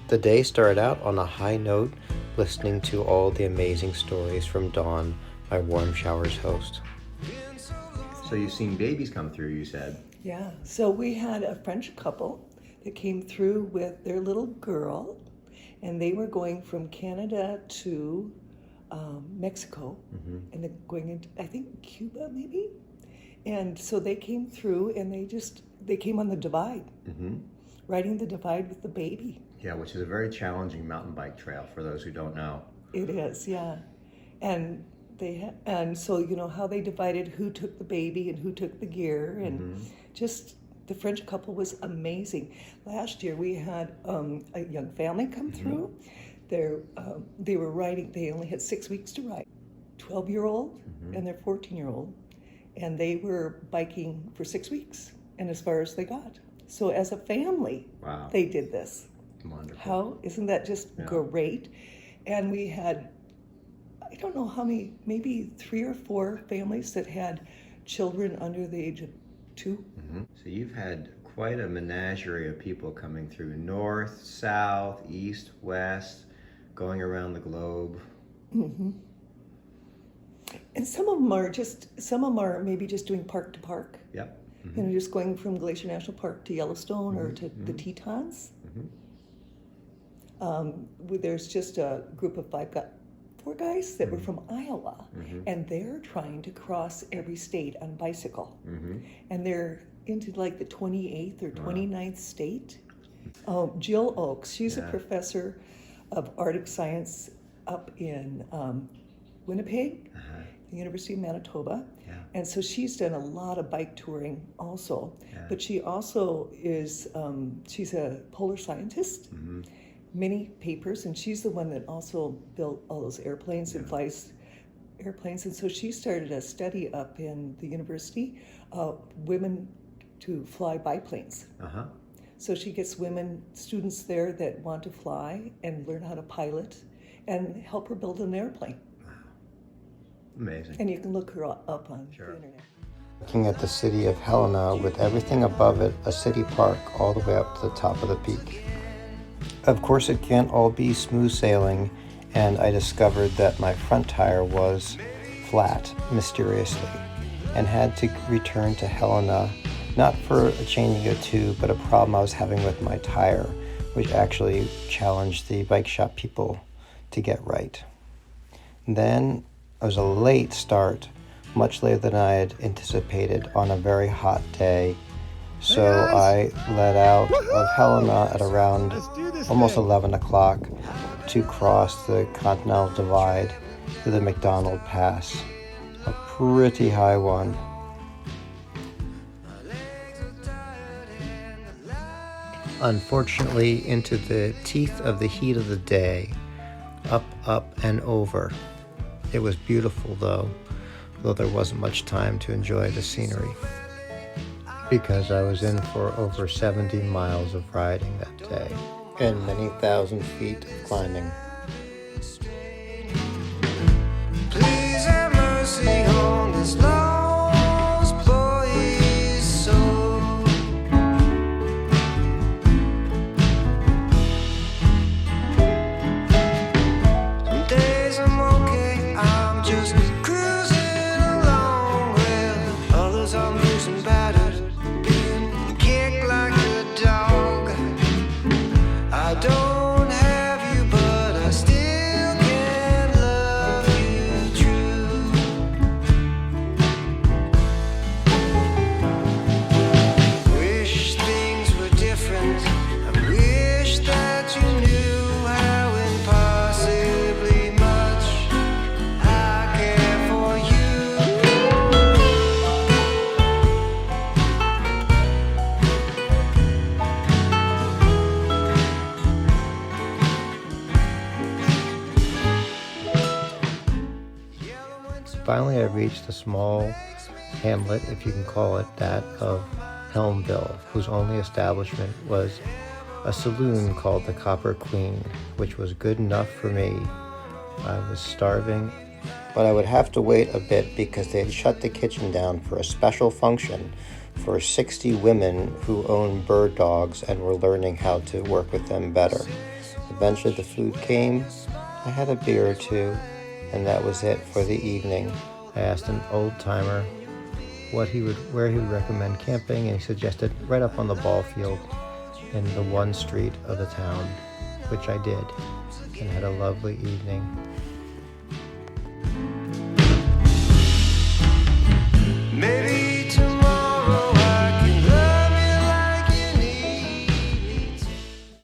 The day started out on a high note, listening to all the amazing stories from Dawn, my Warm Showers host. So you've seen babies come through, you said. Yeah, so we had a French couple that came through with their little girl, and they were going from Canada to Mexico, and then going into, I think, Cuba maybe. And so they came through, and they came on the divide, riding the divide with the baby. Yeah, which is a very challenging mountain bike trail for those who don't know. It is, yeah. And and so you know how they divided who took the baby and who took the gear, and just the French couple was amazing. Last year we had a young family come through. They were riding. They only had 6 weeks to ride. 12-year-old and their 14-year-old, and they were biking for 6 weeks, and as far as they got. So as a family, Wow. they did this. Wonderful. How isn't that just great? And we had, I don't know how many, maybe 3 or 4 families that had children under the age of 2. So you've had quite a menagerie of people coming through north, south, east, west, going around the globe. And some of them are maybe just doing park to park. Yep. You know, just going from Glacier National Park to Yellowstone or to the Tetons. There's just a group of 4 guys that were from Iowa, and they're trying to cross every state on bicycle. And they're into like the 28th or 29th state. Jill Oakes, she's a professor of Arctic science up in Winnipeg, the University of Manitoba. And so she's done a lot of bike touring also. But she also is, she's a polar scientist, many papers, and she's the one that also built all those airplanes and flies airplanes. And so she started a study up in the university of women to fly biplanes. So she gets women students there that want to fly and learn how to pilot and help her build an airplane. Amazing. And you can look her up on the internet. Looking at the city of Helena with everything above it, a city park all the way up to the top of the peak. Of course, it can't all be smooth sailing, and I discovered that my front tire was flat, mysteriously, and had to return to Helena, not for a changing of tube, but a problem I was having with my tire, which actually challenged the bike shop people to get right. Then it was a late start, much later than I had anticipated on a very hot day. So I let out of Helena at around almost 11 o'clock to cross the Continental Divide to the McDonald Pass, a pretty high one. Unfortunately, into the teeth of the heat of the day, up and over. It was beautiful though there wasn't much time to enjoy the scenery, because I was in for over 70 miles of riding that day and many thousand feet of climbing. Please have mercy on this lost boy's soul. Some days I'm okay, I'm just cruising along, while others I'm losing battered, being kicked like a dog. I don't have you, but I still can love you true. Wish things were different. I wish that you knew how impossibly much I care for you. Finally, I reached the small hamlet, if you can call it that, of Helmville, whose only establishment was a saloon called the Copper Queen, which was good enough for me. I was starving, but I would have to wait a bit because they had shut the kitchen down for a special function for 60 women who own bird dogs and were learning how to work with them better. Eventually the food came. I had a beer or two, and that was it for the evening. I asked an old-timer where he would recommend camping, and he suggested right up on the ball field in the one street of the town, which I did, and had a lovely evening.